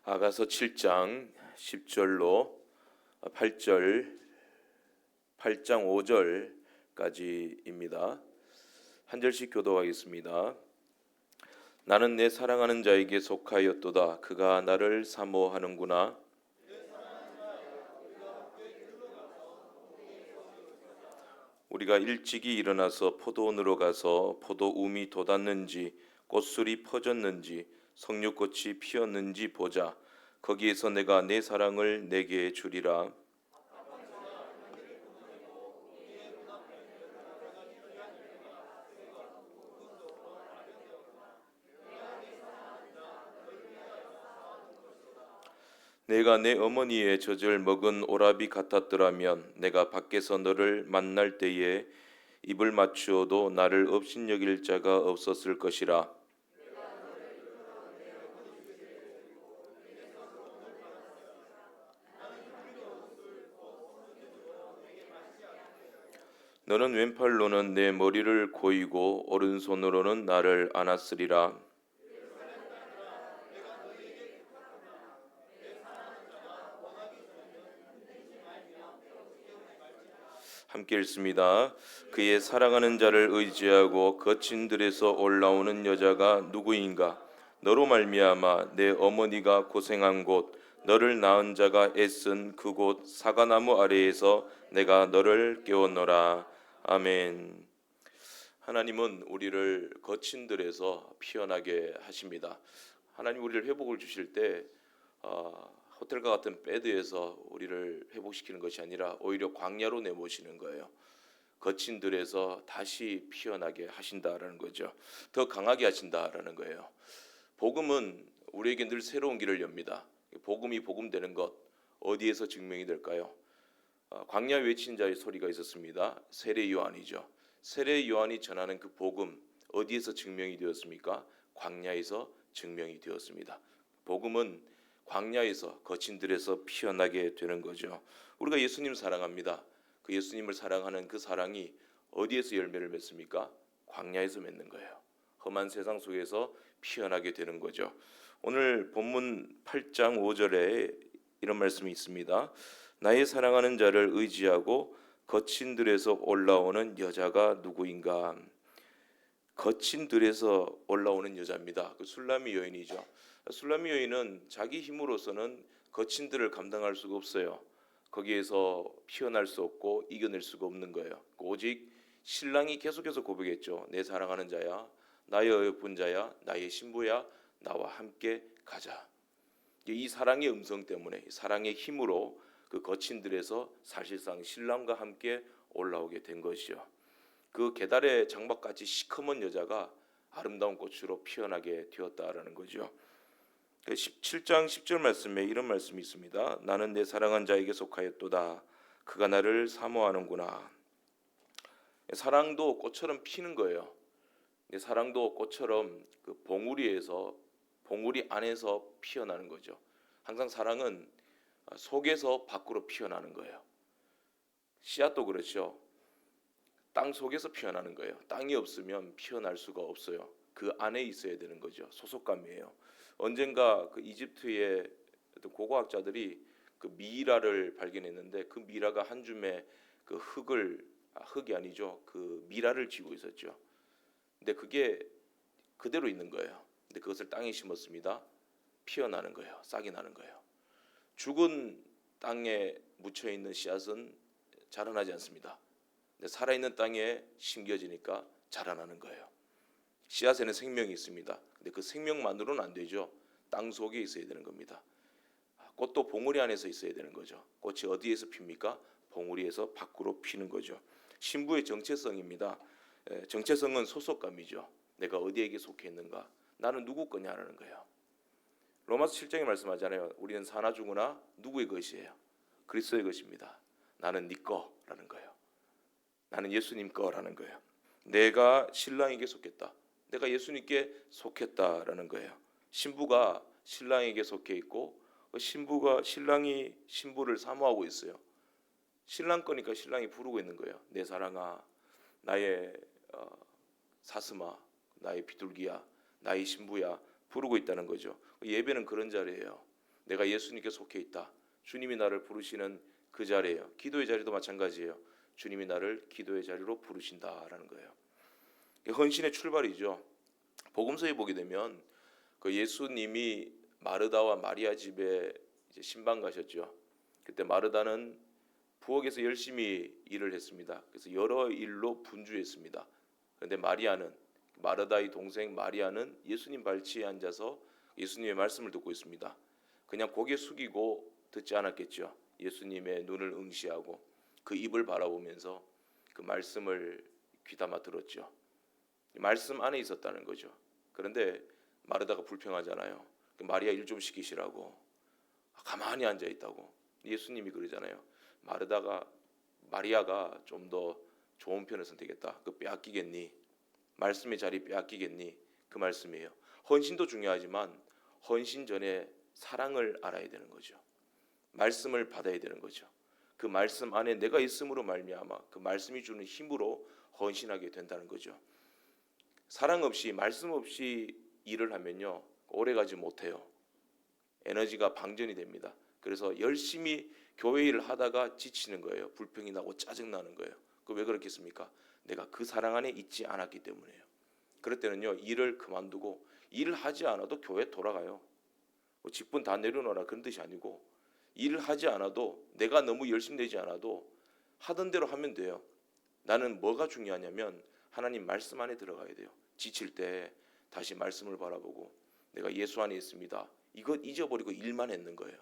아가서 7장 10절로 8절, 8장 5절까지입니다. 한 절씩 교독하겠습니다. 나는 내 사랑하는 자에게 속하였도다. 그가 나를 사모하는구나. 우리가 일찍이 일어나서 포도원으로 가서 포도움이 돋았는지 꽃술이 퍼졌는지 석류꽃이 피었는지 보자. 거기에서 내가 내 사랑을 내게 주리라. 내가 내 어머니의 젖을 먹은 오라비 같았더라면 내가 밖에서 너를 만날 때에 입을 맞추어도 나를 업신여길 자가 없었을 것이라. 너는 왼팔로는 내 머리를 고이고 오른손으로는 나를 안았으리라. 함께 읽습니다. 그의 사랑하는 자를 의지하고 거친 들에서 올라오는 여자가 누구인가? 너로 말미암아 내 어머니가 고생한 곳, 너를 낳은 자가 애쓴 그곳 사과나무 아래에서 내가 너를 깨웠노라. 아멘. 하나님은 우리를 거친 들에서 피어나게 하십니다. 하나님 우리를 회복을 주실 때 호텔과 같은 배드에서 우리를 회복시키는 것이 아니라 오히려 광야로 내모시는 거예요. 거친 들에서 다시 피어나게 하신다라는 거죠. 더 강하게 하신다라는 거예요. 복음은 우리에게 늘 새로운 길을 엽니다. 복음이 복음되는 것 어디에서 증명이 될까요? 광야 외친 자의 소리가 있었습니다. 세례 요한이죠. 세례 요한이 전하는 그 복음 어디에서 증명이 되었습니까? 광야에서 증명이 되었습니다. 복음은 광야에서 거친 들에서 피어나게 되는 거죠. 우리가 예수님 사랑합니다. 그 예수님을 사랑하는 그 사랑이 어디에서 열매를 맺습니까? 광야에서 맺는 거예요. 험한 세상 속에서 피어나게 되는 거죠. 오늘 본문 8장 5절에 이런 말씀이 있습니다. 나의 사랑하는 자를 의지하고 거친 들에서 올라오는 여자가 누구인가? 거친 들에서 올라오는 여자입니다. 그 술라미 여인이죠. 술라미 여인은 자기 힘으로서는 거친 들을 감당할 수가 없어요. 거기에서 피어날 수 없고 이겨낼 수가 없는 거예요. 오직 신랑이 계속해서 고백했죠. 내 사랑하는 자야, 나의 어여쁜 자야, 나의 신부야, 나와 함께 가자. 이 사랑의 음성 때문에, 사랑의 힘으로 그 거친 들에서 사실상 신랑과 함께 올라오게 된 것이죠. 그 계달의 장박같이 시커먼 여자가 아름다운 꽃으로 피어나게 되었다라는 거죠. 17장 10절 말씀에 이런 말씀이 있습니다. 나는 내 사랑한 자에게 속하였도다. 그가 나를 사모하는구나. 사랑도 꽃처럼 피는 거예요. 사랑도 꽃처럼 그 봉우리 안에서 피어나는 거죠. 항상 사랑은 속에서 밖으로 피어나는 거예요. 씨앗도 그렇죠. 땅 속에서 피어나는 거예요. 땅이 없으면 피어날 수가 없어요. 그 안에 있어야 되는 거죠. 소속감이에요. 언젠가 그 이집트의 어떤 고고학자들이 그 미라를 발견했는데 그 미라가 한 줌의 그 흙이 아니죠. 그 미라를 쥐고 있었죠. 근데 그게 그대로 있는 거예요. 근데 그것을 땅에 심었습니다. 피어나는 거예요. 싹이 나는 거예요. 죽은 땅에 묻혀 있는 씨앗은 자라나지 않습니다. 근데 살아있는 땅에 심겨지니까 자라나는 거예요. 씨앗에는 생명이 있습니다. 근데 그 생명만으로는 안 되죠. 땅 속에 있어야 되는 겁니다. 꽃도 봉우리 안에서 있어야 되는 거죠. 꽃이 어디에서 핍니까? 봉우리에서 밖으로 피는 거죠. 신부의 정체성입니다. 정체성은 소속감이죠. 내가 어디에게 속해 있는가? 나는 누구 거냐라는 거예요. 로마서 7장에 말씀하잖아요. 우리는 사나 죽으나 누구의 것이에요? 그리스도의 것입니다. 나는 네 거라는 거예요. 나는 예수님 거라는 거예요. 내가 신랑에게 속했다. 내가 예수님께 속했다라는 거예요. 신부가 신랑에게 속해 있고 신부가 신랑이 신부를 사모하고 있어요. 신랑 거니까 신랑이 부르고 있는 거예요. 내 사랑아, 나의 사슴아, 나의 비둘기야, 나의 신부야 부르고 있다는 거죠. 예배는 그런 자리예요. 내가 예수님께 속해 있다. 주님이 나를 부르시는 그 자리예요. 기도의 자리도 마찬가지예요. 주님이 나를 기도의 자리로 부르신다라는 거예요. 헌신의 출발이죠. 복음서에 보게 되면 그 예수님이 마르다와 마리아 집에 이제 신방 가셨죠. 그때 마르다는 부엌에서 열심히 일을 했습니다. 그래서 여러 일로 분주했습니다. 그런데 마르다의 동생 마리아는 예수님 발치에 앉아서 예수님의 말씀을 듣고 있습니다. 그냥 고개 숙이고 듣지 않았겠죠. 예수님의 눈을 응시하고 그 입을 바라보면서 그 말씀을 귀담아 들었죠. 말씀 안에 있었다는 거죠. 그런데 마르다가 불평하잖아요. 마리아 일 좀 시키시라고. 가만히 앉아 있다고. 예수님이 그러잖아요. 마리아가 좀 더 좋은 편을 선택했다. 그 빼앗기겠니? 말씀의 자리 빼앗기겠니? 그 말씀이에요. 헌신도 중요하지만 헌신 전에 사랑을 알아야 되는 거죠. 말씀을 받아야 되는 거죠. 그 말씀 안에 내가 있음으로 말미암아 그 말씀이 주는 힘으로 헌신하게 된다는 거죠. 사랑 없이 말씀 없이 일을 하면요 오래가지 못해요. 에너지가 방전이 됩니다. 그래서 열심히 교회 일을 하다가 지치는 거예요. 불평이 나고 짜증 나는 거예요. 그 왜 그렇겠습니까? 내가 그 사랑 안에 있지 않았기 때문이에요. 그럴 때는요 일을 그만두고 일을 하지 않아도 교회 돌아가요. 뭐 직분 다 내려놓으라 그런 뜻이 아니고 일을 하지 않아도 내가 너무 열심히 내지 않아도 하던 대로 하면 돼요. 나는 뭐가 중요하냐면 하나님 말씀 안에 들어가야 돼요. 지칠 때 다시 말씀을 바라보고 내가 예수 안에 있습니다. 이것 잊어버리고 일만 했는 거예요.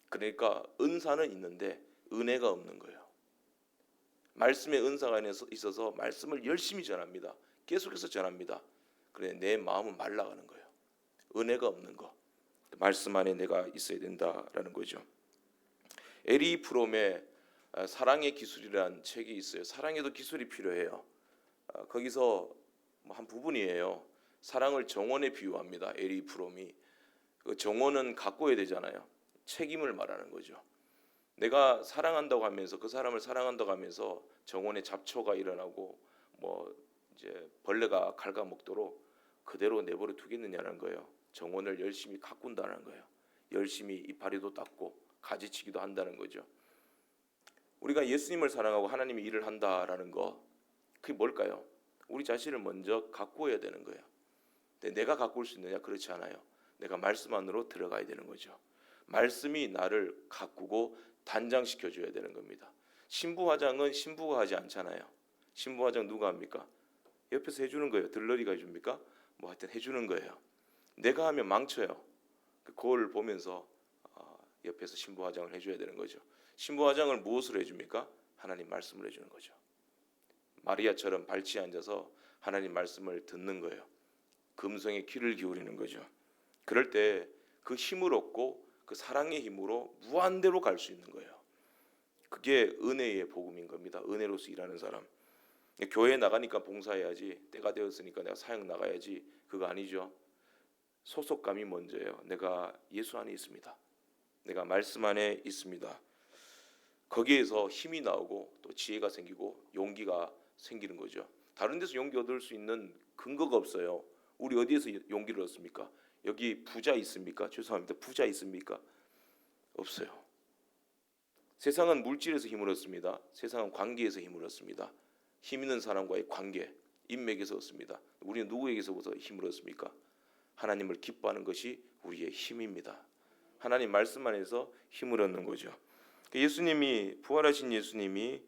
그러니까 은사는 있는데 은혜가 없는 거예요. 말씀의 은사가 있어서 말씀을 열심히 전합니다. 계속해서 전합니다. 그런데 내 마음은 말라가는 거예요. 은혜가 없는 거. 말씀 안에 내가 있어야 된다라는 거죠. 에리 프롬의 사랑의 기술이라는 책이 있어요. 사랑에도 기술이 필요해요. 거기서 한 부분이에요. 사랑을 정원에 비유합니다. 에리 프롬이. 그 정원은 가꿔야 되잖아요. 책임을 말하는 거죠. 내가 사랑한다고 하면서 그 사람을 사랑한다고 하면서 정원에 잡초가 일어나고 뭐 이제 벌레가 갉아먹도록 그대로 내버려 두겠느냐는 거예요. 정원을 열심히 가꾼다는 거예요. 열심히 이파리도 닦고 가지치기도 한다는 거죠. 우리가 예수님을 사랑하고 하나님의 일을 한다라는 거 그게 뭘까요? 우리 자신을 먼저 가꾸어야 되는 거예요. 근데 내가 가꿀 수 있느냐? 그렇지 않아요. 내가 말씀 안으로 들어가야 되는 거죠. 말씀이 나를 가꾸고 단장시켜줘야 되는 겁니다. 신부화장은 신부가 하지 않잖아요. 신부화장 누가 합니까? 옆에서 해주는 거예요. 들러리가 해줍니까? 뭐 하여튼 해주는 거예요. 내가 하면 망쳐요. 그 거울을 보면서 옆에서 신부화장을 해줘야 되는 거죠. 신부화장을 무엇으로 해줍니까? 하나님 말씀을 해주는 거죠. 마리아처럼 발치에 앉아서 하나님 말씀을 듣는 거예요. 금성의 귀를 기울이는 거죠. 그럴 때 그 힘을 얻고 그 사랑의 힘으로 무한대로 갈 수 있는 거예요. 그게 은혜의 복음인 겁니다. 은혜로서 일하는 사람. 교회에 나가니까 봉사해야지, 때가 되었으니까 내가 사역 나가야지, 그거 아니죠. 소속감이 먼저예요. 내가 예수 안에 있습니다. 내가 말씀 안에 있습니다. 거기에서 힘이 나오고 또 지혜가 생기고 용기가 생기는 거죠. 다른 데서 용기 얻을 수 있는 근거가 없어요. 우리 어디에서 용기를 얻습니까? 여기 부자 있습니까? 죄송합니다. 부자 있습니까? 없어요. 세상은 물질에서 힘을 얻습니다. 세상은 관계에서 힘을 얻습니다. 힘 있는 사람과의 관계, 인맥에서 얻습니다. 우리는 누구에게서부터 힘을 얻습니까? 하나님을 기뻐하는 것이 우리의 힘입니다. 하나님 말씀 안에서 힘을 얻는 거죠. 예수님이 부활하신 예수님이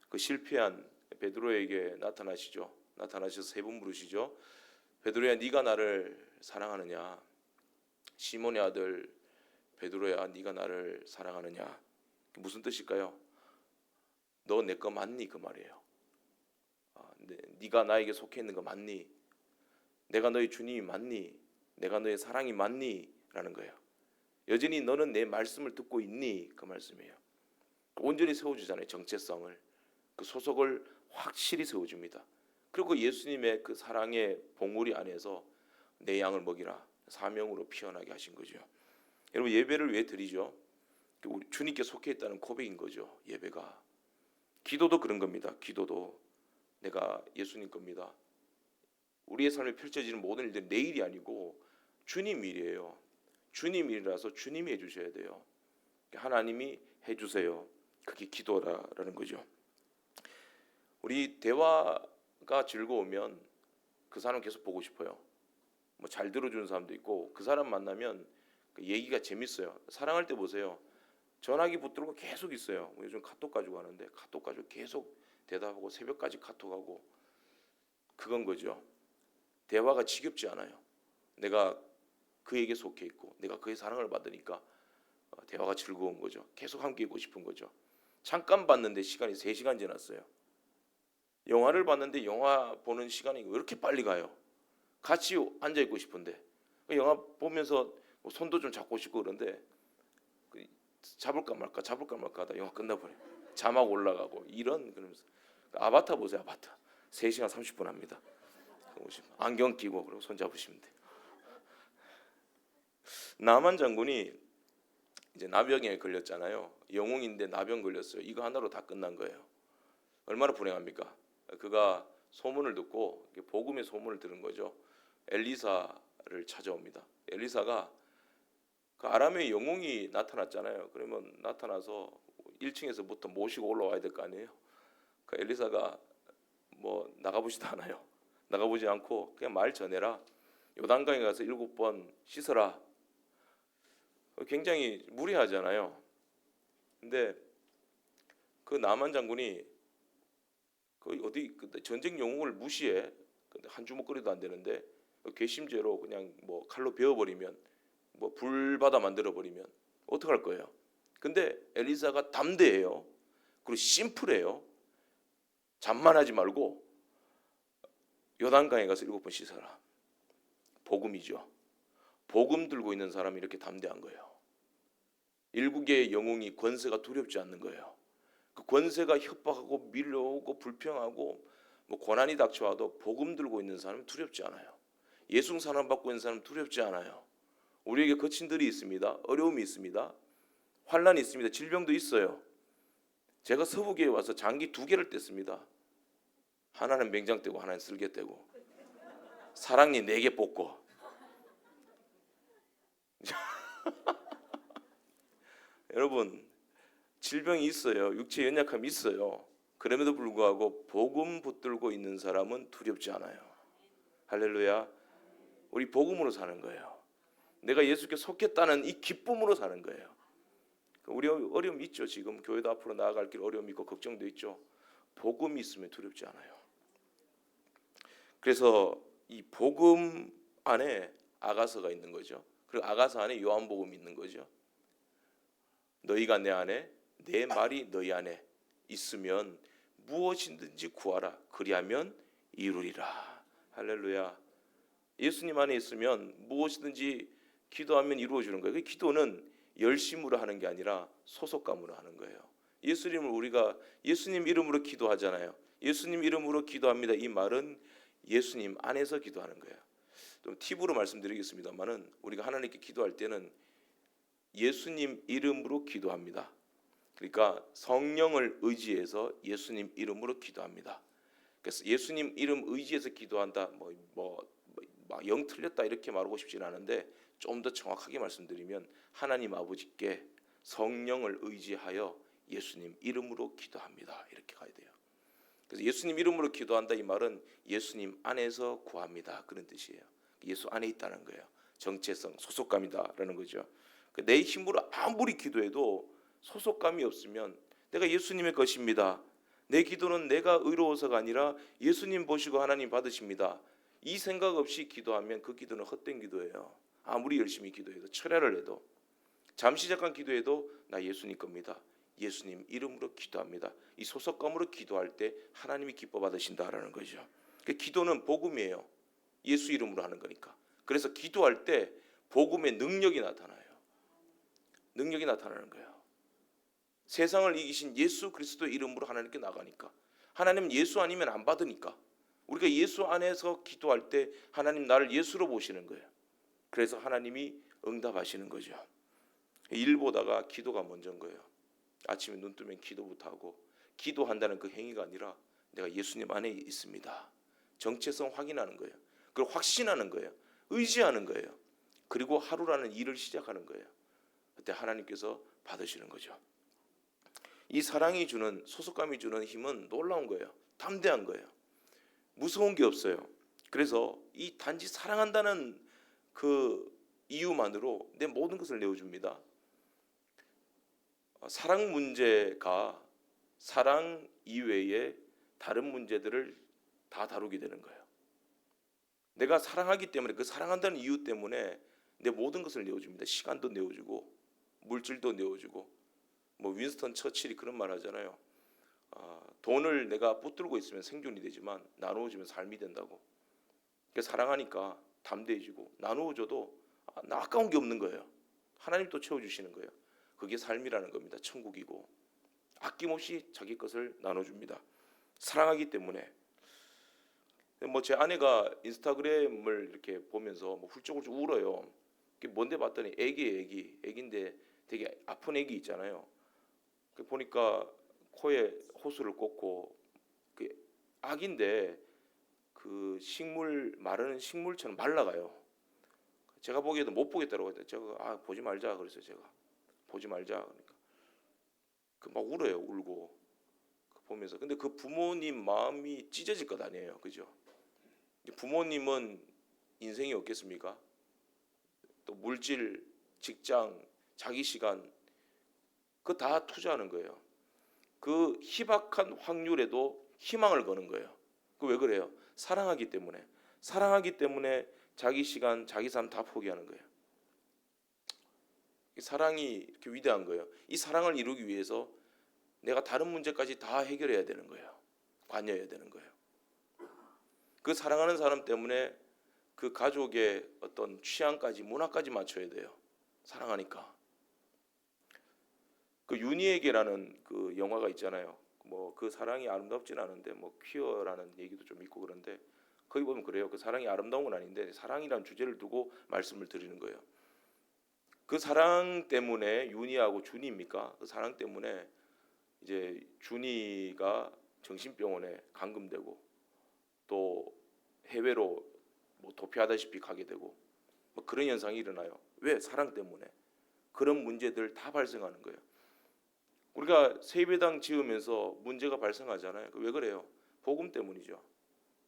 그 실패한 베드로에게 나타나시죠. 나타나셔서 세 번 부르시죠. 베드로야, 네가 나를 사랑하느냐? 시몬의 아들 베드로야, 네가 나를 사랑하느냐? 무슨 뜻일까요? 너 내 거 맞니? 그 말이에요. 네가 나에게 속해 있는 거 맞니? 내가 너의 주님이 맞니? 내가 너의 사랑이 맞니? 라는 거예요. 여전히 너는 내 말씀을 듣고 있니? 그 말씀이에요. 온전히 세워주잖아요. 정체성을, 그 소속을 확실히 세워줍니다. 그리고 예수님의 그 사랑의 봉우리 안에서 내 양을 먹이라 사명으로 피어나게 하신 거죠. 여러분, 예배를 왜 드리죠? 우리 주님께 속해 있다는 고백인 거죠. 예배가. 기도도 그런 겁니다. 기도도 내가 예수님 겁니다. 우리의 삶에 펼쳐지는 모든 일들은 내 일이 아니고 주님 일이에요. 주님 일이라서 주님이 해주셔야 돼요. 하나님이 해주세요. 그게 기도라는 거죠. 우리 대화가 즐거우면 그 사람 계속 보고 싶어요. 뭐 잘 들어주는 사람도 있고 그 사람 만나면 그 얘기가 재밌어요. 사랑할 때 보세요. 전화기 붙들고 계속 있어요. 요즘 카톡 가지고 하는데 카톡 가지고 계속 대답하고 새벽까지 카톡하고 그건 거죠. 대화가 지겹지 않아요. 내가 그에게 속해 있고 내가 그의 사랑을 받으니까 대화가 즐거운 거죠. 계속 함께 있고 싶은 거죠. 잠깐 봤는데 시간이 3시간 지났어요. 영화를 봤는데 영화 보는 시간이 왜 이렇게 빨리 가요? 같이 앉아 있고 싶은데 영화 보면서 손도 좀 잡고 싶고 그런데 잡을까 말까 하다 영화 끝나버려요. 자막 올라가고 이런 그러면서 아바타 보세요. 아바타 3시간 30분 합니다. 안경 끼고 그리고 손 잡으시면 돼요. 나만 장군이 이제 나병에 걸렸잖아요. 영웅인데 나병 걸렸어요. 이거 하나로 다 끝난 거예요. 얼마나 불행합니까? 그가 소문을 듣고 복음의 소문을 들은 거죠. 엘리사를 찾아옵니다. 엘리사가 그 아람의 영웅이 나타났잖아요. 그러면 나타나서 1층에서부터 모시고 올라와야 될 거 아니에요. 그 엘리사가 뭐 나가보지도 않아요. 나가보지 않고 그냥 말 전해라. 요단강에 가서 7번 씻어라. 굉장히 무리하잖아요. 근데 그 나만 장군이 그 어디 전쟁 영웅을 무시해. 한 주먹거리도 안 되는데 괘씸죄로 그냥 뭐 칼로 베어버리면 뭐 불바다 만들어버리면 어떡할 거예요? 근데 엘리사가 담대해요. 그리고 심플해요. 잠만하지 말고 요단강에 가서 7번 씻어라. 복음이죠. 복음 들고 있는 사람이 이렇게 담대한 거예요. 일국의 영웅이 권세가 두렵지 않는 거예요. 그 권세가 협박하고 밀려오고 불평하고 뭐 고난이 닥쳐와도 복음 들고 있는 사람은 두렵지 않아요. 예수 사랑받고 있는 사람은 두렵지 않아요. 우리에게 거친 들이 있습니다. 어려움이 있습니다. 환난이 있습니다. 질병도 있어요. 제가 서부교회에 와서 장기 2개를 뗐습니다. 하나는 맹장 떼고 하나는 쓸개 떼고 사랑니 4개 뽑고 여러분 질병이 있어요. 육체 연약함이 있어요. 그럼에도 불구하고 복음 붙들고 있는 사람은 두렵지 않아요. 할렐루야. 우리 복음으로 사는 거예요. 내가 예수께 속했다는 이 기쁨으로 사는 거예요. 우리 어려움 있죠. 지금 교회도 앞으로 나아갈 길 어려움이 있고 걱정도 있죠. 복음이 있으면 두렵지 않아요. 그래서 이 복음 안에 아가서가 있는 거죠. 그리고 아가서 안에 요한복음이 있는 거죠. 너희가 내 안에 내 말이 너희 안에 있으면 무엇이든지 구하라. 그리하면 이루리라. 할렐루야. 예수님 안에 있으면 무엇이든지 기도하면 이루어지는 거예요. 기도는 열심으로 하는 게 아니라 소속감으로 하는 거예요. 예수님을 우리가 예수님 이름으로 기도하잖아요. 예수님 이름으로 기도합니다. 이 말은 예수님 안에서 기도하는 거예요. 좀 팁으로 말씀드리겠습니다만은 우리가 하나님께 기도할 때는 예수님 이름으로 기도합니다. 그러니까 성령을 의지해서 예수님 이름으로 기도합니다. 그래서 예수님 이름 의지해서 기도한다. 막 영 틀렸다 이렇게 말하고 싶지는 않은데 좀 더 정확하게 말씀드리면 하나님 아버지께 성령을 의지하여 예수님 이름으로 기도합니다. 이렇게 가야 돼요. 그래서 예수님 이름으로 기도한다 이 말은 예수님 안에서 구합니다. 그런 뜻이에요. 예수 안에 있다는 거예요. 정체성, 소속감이다라는 거죠. 내 힘으로 아무리 기도해도 소속감이 없으면 내가 예수님의 것입니다. 내 기도는 내가 의로워서가 아니라 예수님 보시고 하나님 받으십니다. 이 생각 없이 기도하면 그 기도는 헛된 기도예요. 아무리 열심히 기도해도 철야를 해도 잠시 잠깐 기도해도 나 예수님 겁니다. 예수님 이름으로 기도합니다. 이 소속감으로 기도할 때 하나님이 기뻐 받으신다라는 거죠. 기도는 복음이에요. 예수 이름으로 하는 거니까. 그래서 기도할 때 복음의 능력이 나타나요. 능력이 나타나는 거예요. 세상을 이기신 예수 그리스도 이름으로 하나님께 나가니까. 하나님 예수 아니면 안 받으니까. 우리가 예수 안에서 기도할 때 하나님 나를 예수로 보시는 거예요. 그래서 하나님이 응답하시는 거죠. 일 보다가 기도가 먼저인 거예요. 아침에 눈 뜨면 기도부터 하고 기도한다는 그 행위가 아니라 내가 예수님 안에 있습니다. 정체성 확인하는 거예요. 그리고 확신하는 거예요. 의지하는 거예요. 그리고 하루라는 일을 시작하는 거예요. 그때 하나님께서 받으시는 거죠. 이 사랑이 주는, 소속감이 주는 힘은 놀라운 거예요. 담대한 거예요. 무서운 게 없어요. 그래서 이 단지 사랑한다는 그 이유만으로 내 모든 것을 내어줍니다. 사랑 문제가 사랑 이외에 다른 문제들을 다 다루게 되는 거예요. 내가 사랑하기 때문에, 그 사랑한다는 이유 때문에 내 모든 것을 내어줍니다. 시간도 내어주고 물질도 내어주고. 뭐 윈스턴 처칠이 그런 말 하잖아요. 돈을 내가 붙들고 있으면 생존이 되지만 나누어주면 삶이 된다고. 그러니까 사랑하니까 담대해지고, 나누어줘도 나 아까운 게 없는 거예요. 하나님 또 채워주시는 거예요. 그게 삶이라는 겁니다. 천국이고. 아낌없이 자기 것을 나눠줍니다. 사랑하기 때문에. 뭐 제 아내가 인스타그램을 이렇게 보면서 뭐 훌쩍훌쩍 울어요. 그게 뭔데 봤더니 애기인데 되게 아픈 애기 있잖아요. 보니까 코에 호수를 꽂고, 그 아기인데 그 식물, 마르는 식물처럼 말라가요. 제가 보기에도 못 보겠다고 했더니 제가 보지 말자 그랬어요. 제가 보지 말자. 그러니까 그 막 울어요. 울고 보면서. 근데 그 부모님 마음이 찢어질 것 아니에요. 그죠? 부모님은 인생이 없겠습니까? 또 물질, 직장, 자기 시간, 그거 다 투자하는 거예요. 그 희박한 확률에도 희망을 거는 거예요. 그 왜 그래요? 사랑하기 때문에. 사랑하기 때문에 자기 시간, 자기 삶 다 포기하는 거예요. 이 사랑이 이렇게 위대한 거예요. 이 사랑을 이루기 위해서 내가 다른 문제까지 다 해결해야 되는 거예요. 관여해야 되는 거예요. 그 사랑하는 사람 때문에 그 가족의 어떤 취향까지, 문화까지 맞춰야 돼요. 사랑하니까. 그 윤희에게라는 그 영화가 있잖아요. 뭐 그 사랑이 아름답진 않은데 뭐 퀴어라는 얘기도 좀 있고 그런데, 거기 보면 그래요. 그 사랑이 아름다운 건 아닌데 사랑이라는 주제를 두고 말씀을 드리는 거예요. 그 사랑 때문에 윤희하고 준희입니까? 그 사랑 때문에 이제 준희가 정신병원에 감금되고 또 해외로 뭐 도피하다시피 가게 되고 뭐 그런 현상이 일어나요. 왜? 사랑 때문에. 그런 문제들 다 발생하는 거예요. 우리가 세배당 지으면서 문제가 발생하잖아요. 왜 그래요? 복음 때문이죠.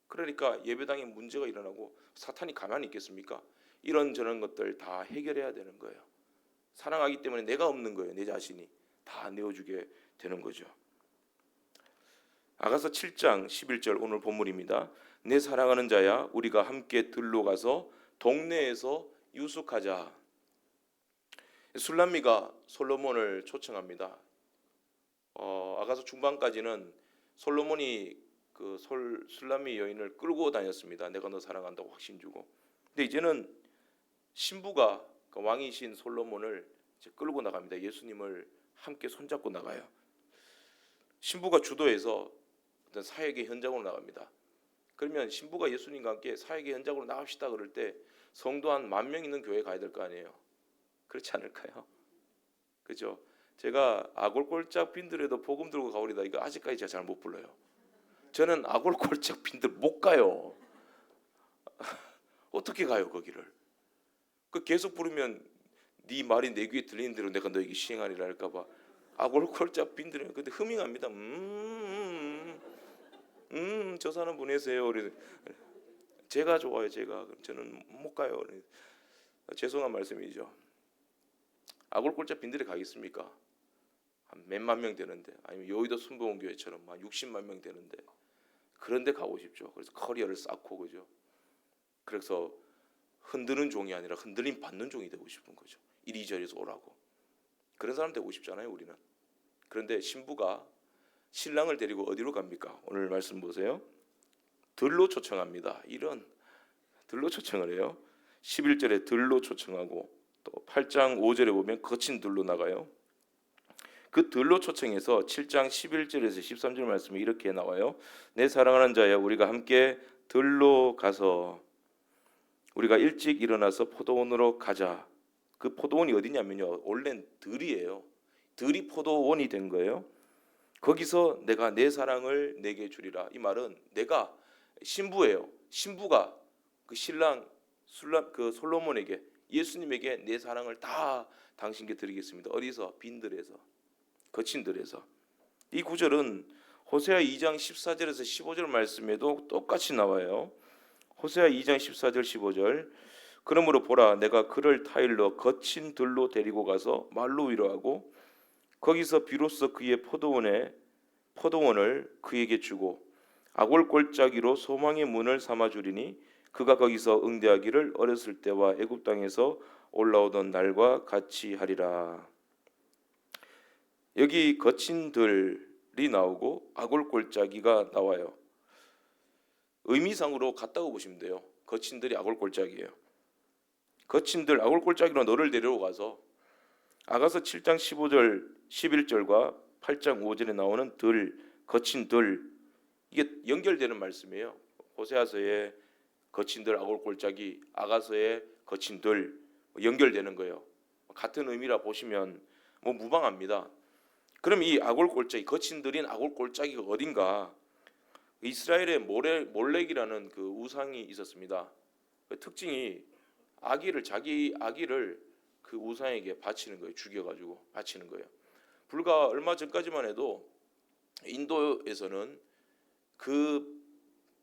그러니까 예배당에 문제가 일어나고 사탄이 가만히 있겠습니까? 이런저런 것들 다 해결해야 되는 거예요. 사랑하기 때문에 내가 없는 거예요. 내 자신이 다 내어주게 되는 거죠. 아가서 7장 11절 오늘 본문입니다. 내 사랑하는 자야, 우리가 함께 들로 가서 동네에서 유숙하자. 술람미가 솔로몬을 초청합니다. 아가서 중반까지는 솔로몬이 그 술람미 여인을 끌고 다녔습니다. 내가 너 사랑한다고 확신 주고. 근데 이제는 신부가, 그 왕이신 솔로몬을 이제 끌고 나갑니다. 예수님을 함께 손잡고 나가요. 신부가 주도해서 어떤 사역의 현장으로 나갑니다. 그러면 신부가 예수님과 함께 사역의 현장으로 나갑시다 그럴 때 성도 한 10,000명 있는 교회 가야 될 거 아니에요. 그렇지 않을까요? 그죠? 제가 아골골짝 빈들에도 복음 들고 가오리다, 이거 아직까지 제가 잘 못 불러요. 저는 아골골짝 빈들 못 가요. 어떻게 가요 거기를? 그 계속 부르면 네 말이 내 귀에 들리는 대로 내가 너에게 시행하리라 할까봐 아골골짝 빈들은 근데 흐밍합니다. 저 사람 보내세요. 제가 좋아요. 제가. 저는 못 가요. 죄송한 말씀이죠. 아골골짝 빈들에 가겠습니까? 한 몇만 명 되는데, 아니면 여의도 순복음교회처럼 한 60만 명 되는데 그런데 가고 싶죠. 그래서 커리어를 쌓고, 그죠? 그래서 흔드는 종이 아니라 흔들림 받는 종이 되고 싶은 거죠. 이리저리서 오라고. 그런 사람 되고 싶잖아요, 우리는. 그런데 신부가 신랑을 데리고 어디로 갑니까? 오늘 말씀 보세요. 들로 초청합니다. 이런 들로 초청을 해요. 11절에 들로 초청하고 또 8장 5절에 보면 거친 들로 나가요. 그 들로 초청해서 7장 11절에서 13절 말씀이 이렇게 나와요. 내 사랑하는 자야, 우리가 함께 들로 가서 우리가 일찍 일어나서 포도원으로 가자. 그 포도원이 어디냐면요, 원래는 들이에요. 들이 포도원이 된 거예요. 거기서 내가 내 사랑을 내게 주리라. 이 말은 내가 신부예요. 신부가 그 신랑 그 솔로몬에게 예수님에게 내 사랑을 다 당신께 드리겠습니다. 어디서? 빈들에서, 거친 들에서. 이 구절은 호세아 2장 14절에서 15절 말씀에도 똑같이 나와요. 호세아 2장 14절 15절. 그러므로 보라, 내가 그를 타일러 거친 들로 데리고 가서 말로 위로하고 거기서 비로소 그의 포도원을 그에게 주고 아골 골짜기로 소망의 문을 삼아 주리니 그가 거기서 응대하기를 어렸을 때와 애굽 땅에서 올라오던 날과 같이 하리라. 여기 거친 들이 나오고 아골 골짜기가 나와요. 의미상으로 같다고 보시면 돼요. 거친 들이 아골 골짜기예요. 거친 들 아골 골짜기로 너를 데리러 가서, 아가서 7장 15절 11절과 8장 5절에 나오는 들, 거친 들, 이게 연결되는 말씀이에요. 호세아서의 거친 들 아골 골짜기, 아가서의 거친 들 연결되는 거예요. 같은 의미라 보시면 무방합니다. 그럼 이 아골 골짜기, 거친 들인 아골 골짜기가 어딘가? 이스라엘의 몰렉이라는 그 우상이 있었습니다. 그 특징이 자기 아기를 그 우상에게 바치는 거예요. 죽여가지고 바치는 거예요. 불과 얼마 전까지만 해도 인도에서는 그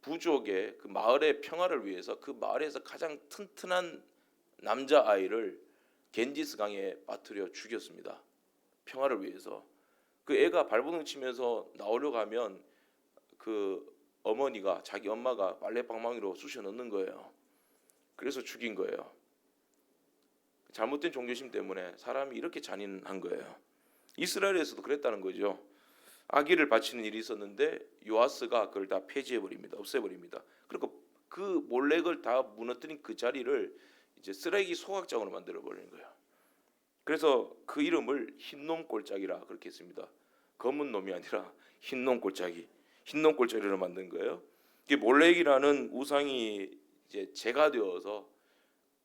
부족의 그 마을의 평화를 위해서 그 마을에서 가장 튼튼한 남자 아이를 겐지스 강에 빠뜨려 죽였습니다. 평화를 위해서. 그 애가 발버둥 치면서 나오려고 하면 그 어머니가, 자기 엄마가 빨래방망이로 쑤셔 넣는 거예요. 그래서 죽인 거예요. 잘못된 종교심 때문에 사람이 이렇게 잔인한 거예요. 이스라엘에서도 그랬다는 거죠. 아기를 바치는 일이 있었는데 요아스가 그걸 다 폐지해버립니다. 없애버립니다. 그리고 그 몰렉을 다 무너뜨린 그 자리를 이제 쓰레기 소각장으로 만들어버리는 거예요. 그래서 그 이름을 흰놈 골짜기라 그렇게 했습니다. 검은 놈이 아니라 흰놈 골짜기, 흰놈 골짜기로 만든 거예요. 이게 몰렉이라는 우상이 이제 재가 되어서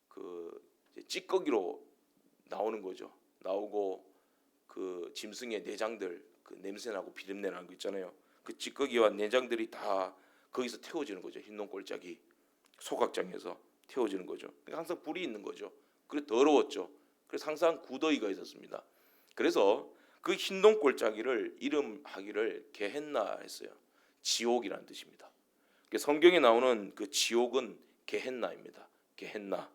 그 찌꺼기로 나오는 거죠. 나오고 그 짐승의 내장들, 그 냄새나고 비린내 나는 거 있잖아요. 그 찌꺼기와 내장들이 다 거기서 태워지는 거죠. 흰놈 골짜기 소각장에서 태워지는 거죠. 그러니까 항상 불이 있는 거죠. 그래 더러웠죠. 그래서 항상 구더기가 있었습니다. 그래서 그 흰놈 골짜기를 이름하기를 게헨나 했어요. 지옥이라는 뜻입니다. 성경에 나오는 그 지옥은 게헨나입니다. 게헨나.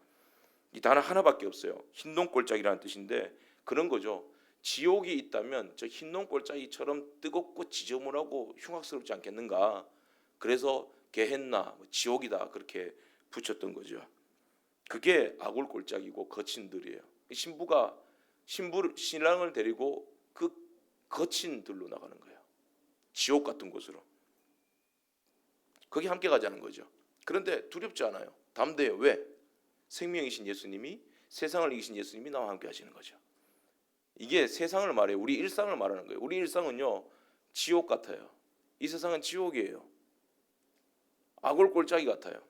이 단어 하나밖에 없어요. 흰놈 골짜기라는 뜻인데 그런 거죠. 지옥이 있다면 저 흰놈 골짜기처럼 뜨겁고 지저분하고 흉악스럽지 않겠는가? 그래서 게헨나, 지옥이다 그렇게 붙였던 거죠. 그게 아골 골짜기고 거친 들이에요. 신부가 신랑을 데리고 그 거친 들로 나가는 거예요. 지옥 같은 곳으로. 거기 함께 가자는 거죠. 그런데 두렵지 않아요. 담대해요. 왜? 생명이신 예수님이, 세상을 이기신 예수님이 나와 함께 하시는 거죠. 이게 세상을 말해요. 우리 일상을 말하는 거예요. 우리 일상은요 지옥 같아요. 이 세상은 지옥이에요. 아골 골짜기 같아요.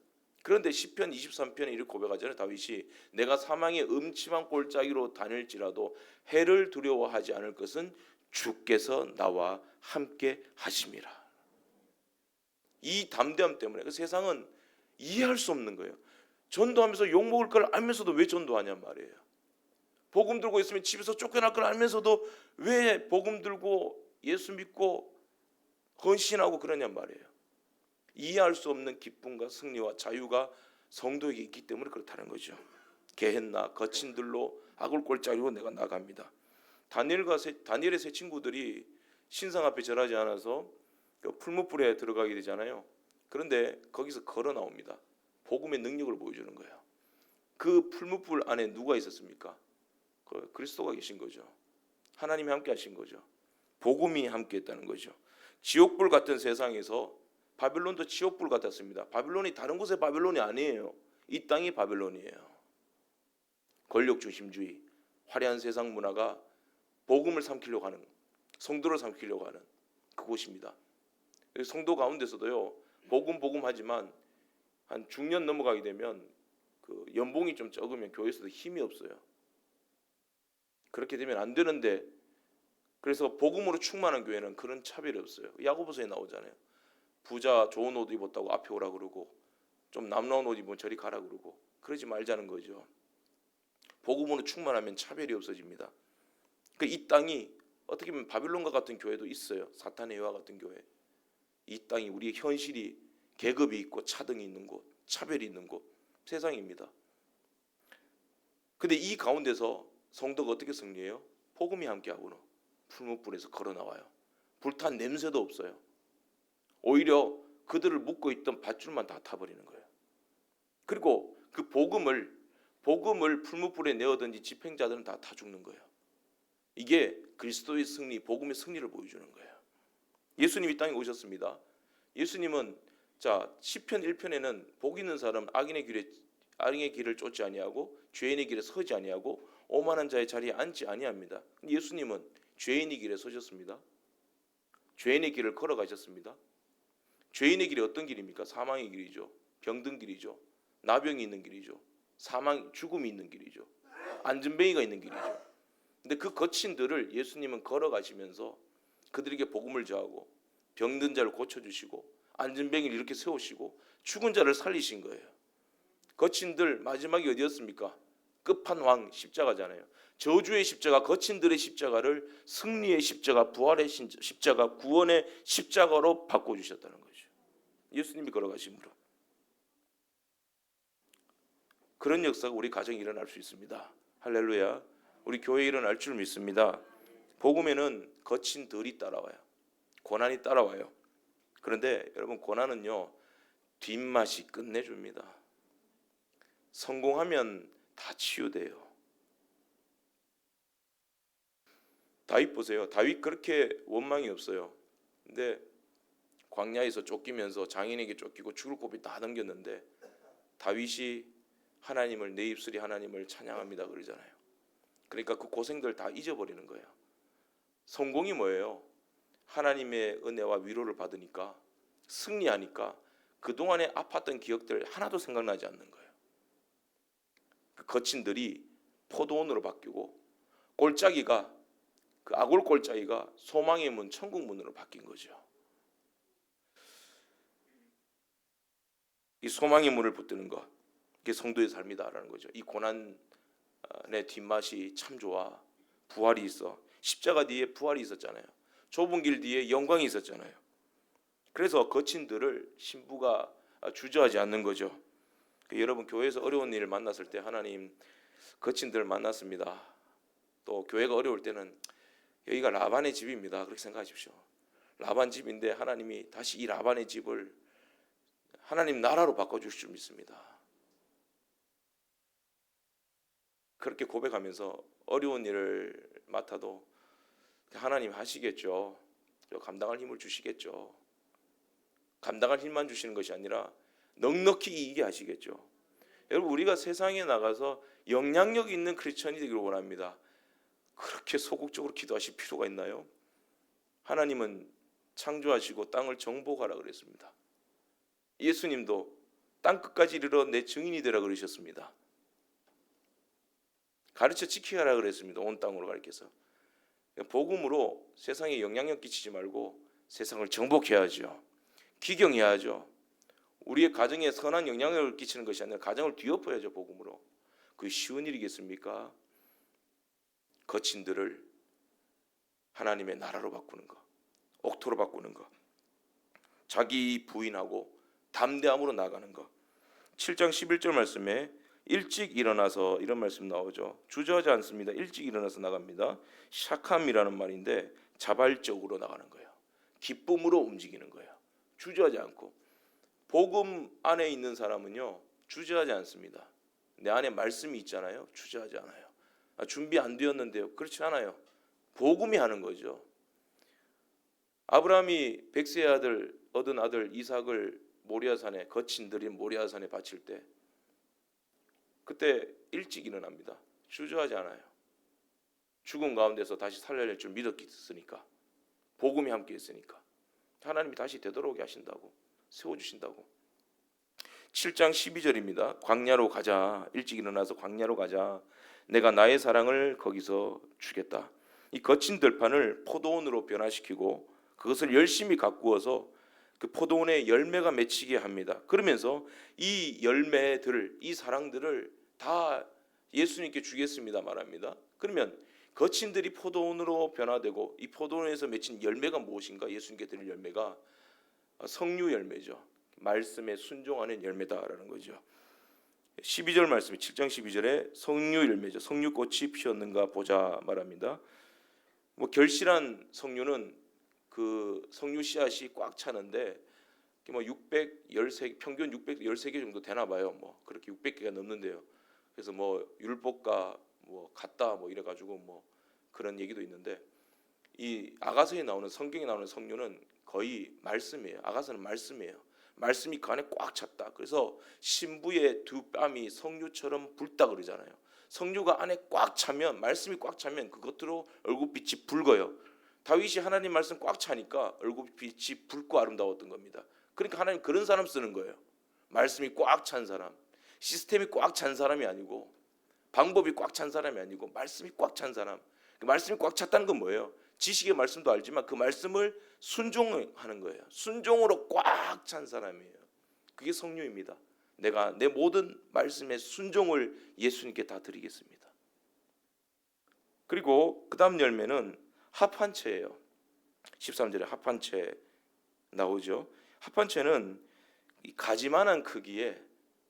그런데 시편 23편에 이렇게 고백하잖아요. 다윗이 내가 사망의 음침한 골짜기로 다닐지라도 해를 두려워하지 않을 것은 주께서 나와 함께 하심이라. 이 담대함 때문에 그 세상은 이해할 수 없는 거예요. 전도하면서 욕먹을 걸 알면서도 왜 전도하냔 말이에요. 복음 들고 있으면 집에서 쫓겨날 걸 알면서도 왜 복음 들고 예수 믿고 헌신하고 그러냔 말이에요. 이해할 수 없는 기쁨과 승리와 자유가 성도에게 있기 때문에 그렇다는 거죠. 게헨나 거친 들로 아골 골짜기로 내가 나갑니다. 다니엘의 세 친구들이 신상 앞에 절하지 않아서 풀무불에 들어가게 되잖아요. 그런데 거기서 걸어 나옵니다. 복음의 능력을 보여주는 거예요. 그 풀무불 안에 누가 있었습니까? 그리스도가 계신 거죠. 하나님이 함께 하신 거죠. 복음이 함께 했다는 거죠. 지옥불 같은 세상에서 바빌론도 지옥불 같았습니다. 바빌론이 다른 곳의 바빌론이 아니에요. 이 땅이 바빌론이에요. 권력중심주의, 화려한 세상 문화가 복음을 삼키려고 하는, 성도를 삼키려고 하는 그곳입니다. 성도 가운데서도요 복음 하지만 한 중년 넘어가게 되면 그 연봉이 좀 적으면 교회에서도 힘이 없어요. 그렇게 되면 안 되는데, 그래서 복음으로 충만한 교회는 그런 차별이 없어요. 야고보서에 나오잖아요. 부자 좋은 옷 입었다고 앞에 오라 그러고 좀 남나온 옷 입으면 저리 가라 그러고 그러지 말자는 거죠. 복음으로 충만하면 차별이 없어집니다. 이 땅이 어떻게 보면 바빌론과 같은 교회도 있어요. 사탄의 여와 같은 교회. 이 땅이 우리의 현실이 계급이 있고 차등이 있는 곳, 차별이 있는 곳, 세상입니다. 근데 이 가운데서 성도가 어떻게 승리해요? 복음이 함께하고는 풀무불에서 걸어 나와요. 불탄 냄새도 없어요. 오히려 그들을 묶고 있던 밧줄만 다 타버리는 거예요. 그리고 그 복음을 풀무불에 내어든지 집행자들은 다 죽는 거예요. 이게 그리스도의 승리, 복음의 승리를 보여주는 거예요. 예수님이 이 땅에 오셨습니다. 예수님은 시편 1편에는 복 있는 사람 악인의 길을 쫓지 아니하고 죄인의 길에 서지 아니하고 오만한 자의 자리에 앉지 아니합니다. 예수님은 죄인의 길에 서셨습니다. 죄인의 길을 걸어가셨습니다. 죄인의 길이 어떤 길입니까? 사망의 길이죠. 병든 길이죠. 나병이 있는 길이죠. 죽음이 있는 길이죠. 안전뱅이가 있는 길이죠. 근데 그 거친들을 예수님은 걸어가시면서 그들에게 복음을 전하고 병든 자를 고쳐주시고 안전뱅이를 이렇게 세우시고 죽은 자를 살리신 거예요. 거친들 마지막이 어디였습니까? 끝판왕 십자가잖아요. 저주의 십자가, 거친들의 십자가를 승리의 십자가, 부활의 십자가, 구원의 십자가로 바꿔주셨다는 거죠. 예수님이 걸어가심으로. 그런 역사가 우리 가정에 일어날 수 있습니다. 할렐루야. 우리 교회에 일어날 줄 믿습니다. 복음에는 거친들이 따라와요. 고난이 따라와요. 그런데 여러분, 고난은요 뒷맛이 끝내줍니다. 성공하면 다 치유돼요. 다윗 보세요. 다윗 그렇게 원망이 없어요. 근데 광야에서 쫓기면서 장인에게 쫓기고 죽을 고비 다 넘겼는데 다윗이 하나님을, 내 입술이 하나님을 찬양합니다 그러잖아요. 그러니까 그 고생들 다 잊어버리는 거예요. 성공이 뭐예요? 하나님의 은혜와 위로를 받으니까, 승리하니까 그동안에 아팠던 기억들 하나도 생각나지 않는 거예요. 그 거친들이 포도원으로 바뀌고 골짜기가, 그 아골 골짜기가 소망의 문, 천국 문으로 바뀐 거죠. 이 소망의 문을 붙드는 것, 이게 성도의 삶이다라는 거죠. 이 고난의 뒷맛이 참 좋아. 부활이 있어. 십자가 뒤에 부활이 있었잖아요. 좁은 길 뒤에 영광이 있었잖아요. 그래서 거친들을 신부가 주저하지 않는 거죠. 여러분, 교회에서 어려운 일을 만났을 때 하나님, 거친들을 만났습니다. 또 교회가 어려울 때는 여기가 라반의 집입니다. 그렇게 생각하십시오. 라반 집인데 하나님이 다시 이 라반의 집을 하나님 나라로 바꿔주실 줄 믿습니다. 그렇게 고백하면서 어려운 일을 맡아도 하나님 하시겠죠. 감당할 힘을 주시겠죠. 감당할 힘만 주시는 것이 아니라 넉넉히 이기게 하시겠죠. 여러분, 우리가 세상에 나가서 영향력 있는 크리스천이 되기를 원합니다. 그렇게 소극적으로 기도하실 필요가 있나요? 하나님은 창조하시고 땅을 정복하라 그랬습니다. 예수님도 땅 끝까지 이르러 내 증인이 되라 그러셨습니다. 가르쳐 지키게 하라 그랬습니다. 온 땅으로 가르쳐서. 복음으로 세상에 영향력 끼치지 말고 세상을 정복해야죠. 기경해야죠. 우리의 가정에 선한 영향력을 끼치는 것이 아니라 가정을 뒤엎어야죠. 복음으로. 그게 쉬운 일이겠습니까? 거친들을 하나님의 나라로 바꾸는 것, 옥토로 바꾸는 것, 자기 부인하고 담대함으로 나가는 것. 7장 11절 말씀에 일찍 일어나서, 이런 말씀 나오죠. 주저하지 않습니다. 일찍 일어나서 나갑니다. 샤캄이라는 말인데 자발적으로 나가는 거예요. 기쁨으로 움직이는 거예요. 주저하지 않고. 복음 안에 있는 사람은요 주저하지 않습니다. 내 안에 말씀이 있잖아요. 주저하지 않아요. 준비 안 되었는데요. 그렇지 않아요. 복음이 하는 거죠. 아브라함이 백세의 아들 얻은 아들 이삭을 모리아산에, 거친들인 모리아산에 바칠 때 그때 일찍 일어납니다. 주저하지 않아요. 죽은 가운데서 다시 살려낼 줄 믿었으니까, 복음이 함께 있으니까 하나님이 다시 되돌아오게 하신다고, 세워주신다고. 7장 12절입니다. 광야로 가자. 일찍 일어나서 광야로 가자. 내가 나의 사랑을 거기서 주겠다. 이 거친 들판을 포도원으로 변화시키고 그것을 열심히 가꾸어서 그 포도원의 열매가 맺히게 합니다. 그러면서 이 열매들, 이 사랑들을 다 예수님께 주겠습니다 말합니다. 그러면 거친들이 포도원으로 변화되고 이 포도원에서 맺힌 열매가 무엇인가? 예수님께 드릴 열매가 성류 열매죠. 말씀에 순종하는 열매다라는 거죠. 12절 말씀이 7장 12절에 성류 열매죠. 성류꽃이 피었는가 보자 말합니다. 뭐 결실한 성류는 그 성류 씨앗이 꽉 차는데 뭐 613 평균 613개 정도 되나 봐요. 뭐 그렇게 600개가 넘는데요. 그래서 뭐 율법과 뭐 같다 뭐 이래 가지고 뭐 그런 얘기도 있는데 이 아가서에 나오는 성경에 나오는 성류는 거의 말씀이에요. 아가서는 말씀이에요. 말씀이 그 안에 꽉 찼다. 그래서 신부의 두 뺨이 성류처럼 붉다 그러잖아요. 성류가 안에 꽉 차면 말씀이 꽉 차면 그것으로 얼굴빛이 붉어요. 다윗이 하나님 말씀 꽉 차니까 얼굴빛이 붉고 아름다웠던 겁니다. 그러니까 하나님 그런 사람 쓰는 거예요. 말씀이 꽉 찬 사람, 시스템이 꽉 찬 사람이 아니고 방법이 꽉 찬 사람이 아니고 말씀이 꽉 찬 사람. 그 말씀이 꽉 찼다는 건 뭐예요? 지식의 말씀도 알지만 그 말씀을 순종하는 거예요. 순종으로 꽉 찬 사람이에요. 그게 성령입니다. 내가 내 모든 말씀의 순종을 예수님께 다 드리겠습니다. 그리고 그 다음 열매는 합한채예요. 13절에 합한채 나오죠. 합한채는 가지만한 크기의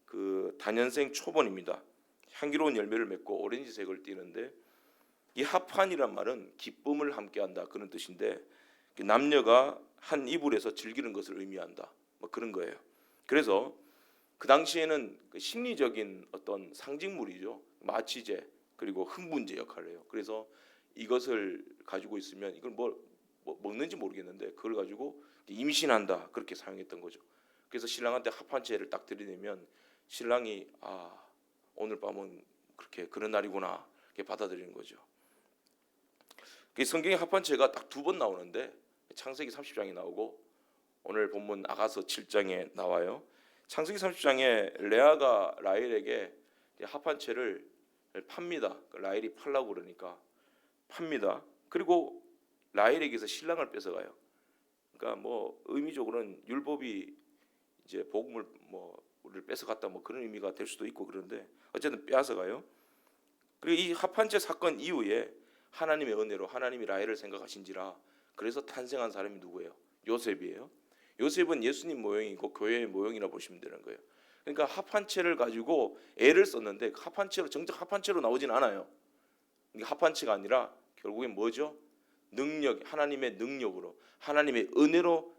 그 다년생 초본입니다. 향기로운 열매를 맺고 오렌지색을 띠는데 이 합한이란 말은 기쁨을 함께한다 그런 뜻인데 남녀가 한 이불에서 즐기는 것을 의미한다 뭐 그런 거예요. 그래서 그 당시에는 그 심리적인 어떤 상징물이죠. 마취제 그리고 흥분제 역할을 해요. 그래서 이것을 가지고 있으면 이걸 뭐 먹는지 모르겠는데 그걸 가지고 임신한다 그렇게 사용했던 거죠. 그래서 신랑한테 합한채를 딱 들이대면 신랑이 오늘 밤은 그렇게 그런 날이구나 이렇게 받아들이는 거죠. 성경에 합한채가 딱 두 번 나오는데 창세기 30장에 나오고 오늘 본문 아가서 7장에 나와요. 창세기 30장에 레아가 라헬에게 합한채를 팝니다. 라헬이 팔라고 그러니까 팝니다. 그리고 라헬에게서 신랑을 뺏어가요. 그러니까 뭐 의미적으로는 율법이 이제 복음을 뭐 우리를 뺏어갔다 뭐 그런 의미가 될 수도 있고 그런데 어쨌든 빼앗아가요. 그리고 이 합한채 사건 이후에 하나님의 은혜로 하나님이 라헬을 생각하신지라 그래서 탄생한 사람이 누구예요? 요셉이에요. 요셉은 예수님 모형이고 교회의 모형이라 보시면 되는 거예요. 그러니까 합한채를 가지고 애를 썼는데 합한채로 정작 합한채로 나오진 않아요. 이게 합한채가 아니라 결국엔 뭐죠? 능력, 하나님의 능력으로 하나님의 은혜로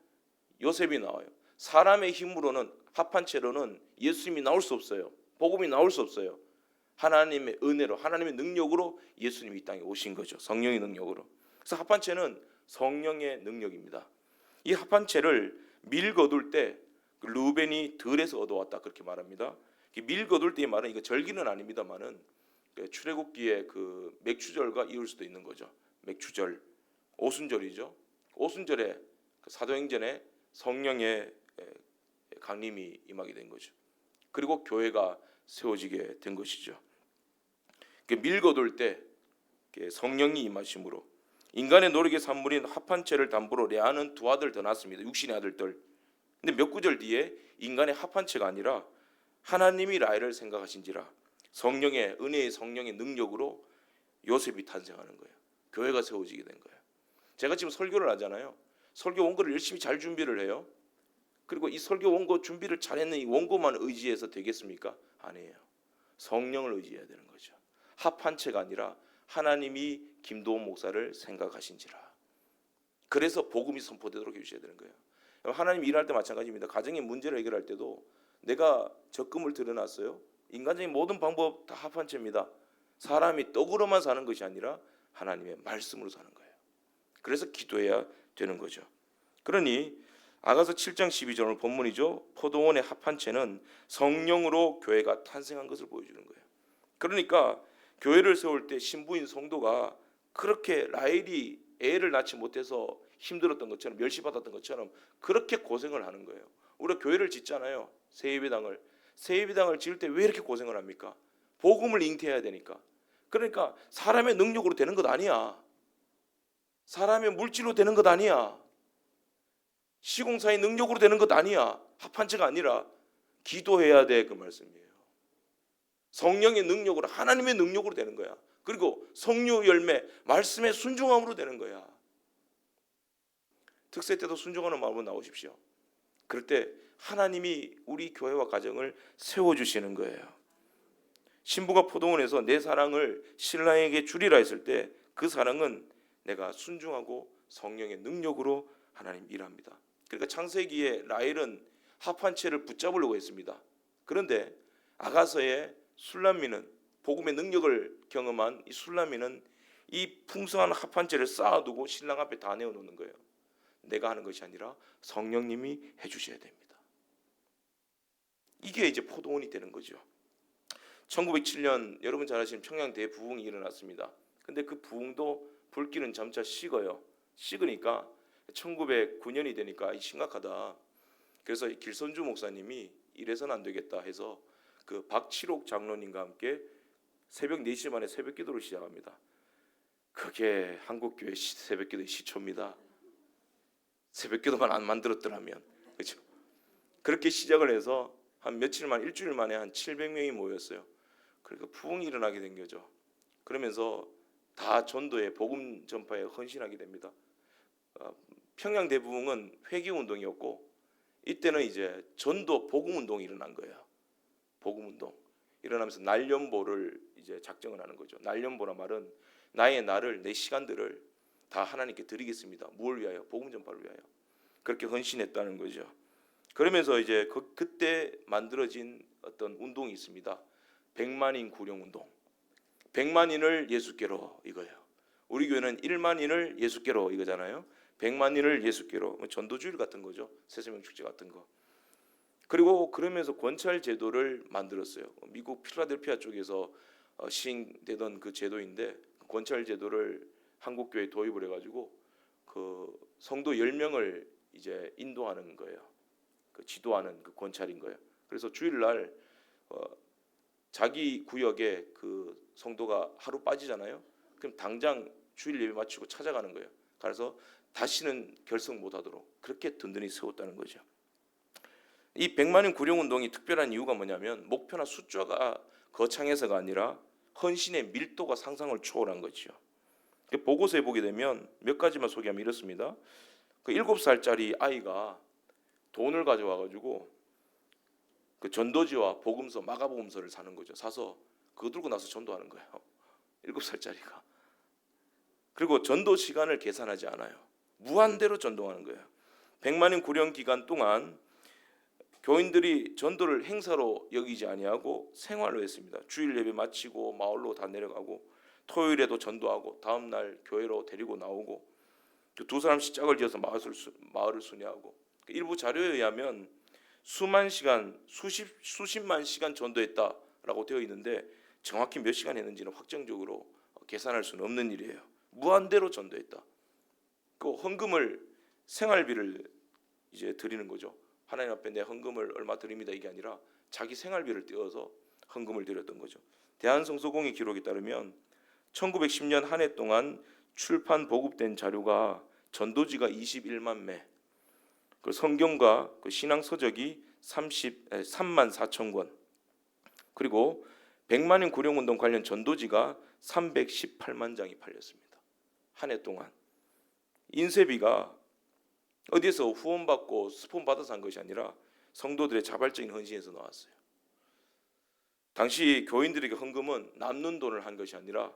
요셉이 나와요. 사람의 힘으로는 합한채로는 예수님이 나올 수 없어요. 복음이 나올 수 없어요. 하나님의 은혜로 하나님의 능력으로 예수님이 이 땅에 오신 거죠. 성령의 능력으로. 그래서 합한채는 성령의 능력입니다. 이 합한채를 밀 거둘 때 루벤이 들에서 얻어왔다 그렇게 말합니다. 밀 거둘 때의 말은 이거 절기는 아닙니다만은 출애굽기의 그 맥추절과 이을 수도 있는 거죠. 맥추절, 오순절이죠. 오순절에 사도행전에 성령의 강림이 임하게 된 거죠. 그리고 교회가 세워지게 된 것이죠. 밀 거둘 때 성령이 임하심으로 인간의 노력의 산물인 합한채를 담보로 레아는 두 아들 더 낳았습니다. 육신의 아들들. 근데 몇 구절 뒤에 인간의 합한채가 아니라 하나님이 라헬을 생각하신지라 성령의 은혜의 성령의 능력으로 요셉이 탄생하는 거예요. 교회가 세워지게 된 거예요. 제가 지금 설교를 하잖아요. 설교 원고를 열심히 잘 준비를 해요. 그리고 이 설교 원고 준비를 잘했는 이 원고만 의지해서 되겠습니까? 아니에요. 성령을 의지해야 되는 거죠. 합한채가 아니라 하나님이 김도원 목사를 생각하신지라. 그래서 복음이 선포되도록 해주셔야 되는 거예요. 하나님 일할 때 마찬가지입니다. 가정의 문제를 해결할 때도 내가 적금을 들여놨어요. 인간적인 모든 방법 다 합한채입니다. 사람이 떡으로만 사는 것이 아니라 하나님의 말씀으로 사는 거예요. 그래서 기도해야 되는 거죠. 그러니 아가서 7장 12절 본문이죠. 포도원의 합한채는 성령으로 교회가 탄생한 것을 보여주는 거예요. 그러니까 교회를 세울 때 신부인 성도가 그렇게 라헬이 애를 낳지 못해서 힘들었던 것처럼 멸시받았던 것처럼 그렇게 고생을 하는 거예요. 우리가 교회를 짓잖아요. 새예배당을. 새예배당을 지을 때 왜 이렇게 고생을 합니까? 복음을 잉태해야 되니까. 그러니까 사람의 능력으로 되는 것 아니야. 사람의 물질로 되는 것 아니야. 시공사의 능력으로 되는 것 아니야. 합한채가 아니라 기도해야 돼 그 말씀이에요. 성령의 능력으로, 하나님의 능력으로 되는 거야. 그리고 성령 열매, 말씀의 순종함으로 되는 거야. 특세 때도 순종하는 마음으로 나오십시오. 그럴 때 하나님이 우리 교회와 가정을 세워주시는 거예요. 신부가 포도원에서 내 사랑을 신랑에게 주리라 했을 때 그 사랑은 내가 순종하고 성령의 능력으로 하나님 일합니다. 그러니까 창세기에 라헬은 합한 채를 붙잡으려고 했습니다. 그런데 아가서의 술람미는, 복음의 능력을 경험한 이 술람미는 이 풍성한 합한 채를 쌓아두고 신랑 앞에 다 내어놓는 거예요. 내가 하는 것이 아니라 성령님이 해주셔야 됩니다. 이게 이제 포도원이 되는 거죠. 1907년 여러분 잘 아시는 평양 대부흥이 일어났습니다. 근데 그 부흥도 불길은 점차 식어요. 식으니까 1909년이 되니까 심각하다. 그래서 길선주 목사님이 이래서는 안 되겠다 해서 그 박칠옥 장로님과 함께 새벽 4시 반에 새벽 기도를 시작합니다. 그게 한국교회 새벽 기도의 시초입니다. 새벽 기도만 안 만들었더라면, 그렇죠? 그렇게 시작을 해서 한 며칠 만, 일주일 만에 한 700명이 모였어요. 그러니까 부흥이 일어나게 된 거죠. 그러면서 다 전도에, 복음 전파에 헌신하게 됩니다. 평양 대부흥은 회개 운동이었고, 이때는 이제 전도 복음 운동이 일어난 거예요. 복음 운동 일어나면서 날연보를 이제 작정을 하는 거죠. 날연보란 말은 나의 날을, 내 시간들을 다 하나님께 드리겠습니다. 무엇을 위하여? 복음 전파를 위하여. 그렇게 헌신했다는 거죠. 그러면서 이제 그때 만들어진 어떤 운동이 있습니다. 100만인 구령 운동. 100만인을 예수께로, 이거예요. 우리 교회는 1만인을 예수께로 이거잖아요. 100만인을 예수께로, 전도주일 같은 거죠. 새생명 축제 같은 거. 그리고 그러면서 권찰 제도를 만들었어요. 미국 필라델피아 쪽에서 시행되던 그 제도인데, 권찰 제도를 한국 교회에 도입을 해가지고 그 성도 10명을 이제 인도하는 거예요. 그 지도하는 그 권찰인 거예요. 그래서 주일날 자기 구역에 그 성도가 하루 빠지잖아요. 그럼 당장 주일 예배 마치고 찾아가는 거예요. 그래서 다시는 결석 못하도록 그렇게 든든히 세웠다는 거죠. 이 100만인 구령 운동이 특별한 이유가 뭐냐면 목표나 숫자가 거창해서가 아니라 헌신의 밀도가 상상을 초월한 거죠. 보고서에 보게 되면 몇 가지만 소개하면 이렇습니다. 그 7살짜리 아이가 돈을 가져와가지고 그 전도지와 복음서, 마가복음서를 사는 거죠. 사서 그거 들고 나서 전도하는 거예요. 7살짜리가. 그리고 전도 시간을 계산하지 않아요. 무한대로 전도하는 거예요. 100만인 구령 기간 동안 교인들이 전도를 행사로 여기지 아니하고 생활로 했습니다. 주일 예배 마치고 마을로 다 내려가고 토요일에도 전도하고 다음 날 교회로 데리고 나오고 두 사람씩 짝을 지어서 마을을 순회하고, 일부 자료에 의하면 수만 시간, 수십만 시간 전도했다라고 되어 있는데 정확히 몇 시간 했는지는 확정적으로 계산할 수는 없는 일이에요. 무한대로 전도했다. 그 헌금을, 생활비를 이제 드리는 거죠. 하나님 앞에 내 헌금을 얼마 드립니다 이게 아니라 자기 생활비를 떼어서 헌금을 드렸던 거죠. 대한성서공의 기록에 따르면 1910년 한 해 동안 출판 보급된 자료가 전도지가 21만 매, 그 성경과 그 신앙 서적이 3만 4천 권, 그리고 100만인 구령 운동 관련 전도지가 318만 장이 팔렸습니다. 한 해 동안. 인쇄비가 어디에서 후원받고 스폰 받아서 한 것이 아니라 성도들의 자발적인 헌신에서 나왔어요. 당시 교인들에게 헌금은 남는 돈을 한 것이 아니라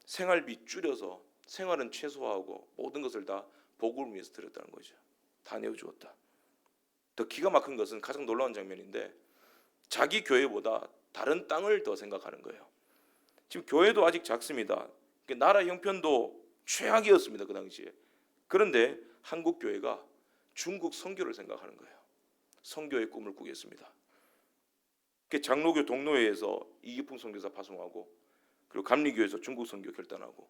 생활비 줄여서 생활은 최소화하고 모든 것을 다 복음을 위해서 드렸다는 거죠. 다 내어주었다. 더 기가 막힌 것은 가장 놀라운 장면인데 자기 교회보다 다른 땅을 더 생각하는 거예요. 지금 교회도 아직 작습니다. 나라 형편도 최악이었습니다. 그 당시에. 그런데 한국 교회가 중국 선교를 생각하는 거예요. 선교의 꿈을 꾸겠습니다. 장로교 동로회에서 이기풍 선교사 파송하고, 그리고 감리교에서 중국 선교 결단하고,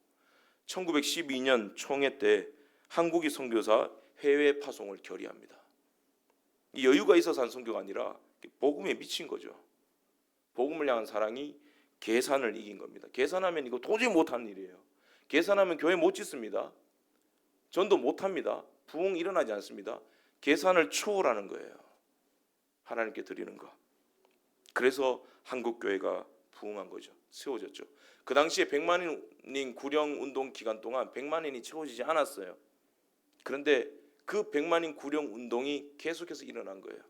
1912년 총회 때 한국이 선교사 해외 파송을 결의합니다. 이 여유가 있어서 한 선교가 아니라 복음에 미친 거죠. 복음을 향한 사랑이 계산을 이긴 겁니다. 계산하면 이거 도저히 못하는 일이에요. 계산하면 교회 못 짓습니다. 전도 못합니다. 부흥 일어나지 않습니다. 계산을 초월하는 거예요. 하나님께 드리는 거. 그래서 한국교회가 부흥한 거죠. 세워졌죠. 그 당시에 100만인 구령 운동 기간 동안 100만인이 채워지지 않았어요. 그런데 그 100만인 구령 운동이 계속해서 일어난 거예요.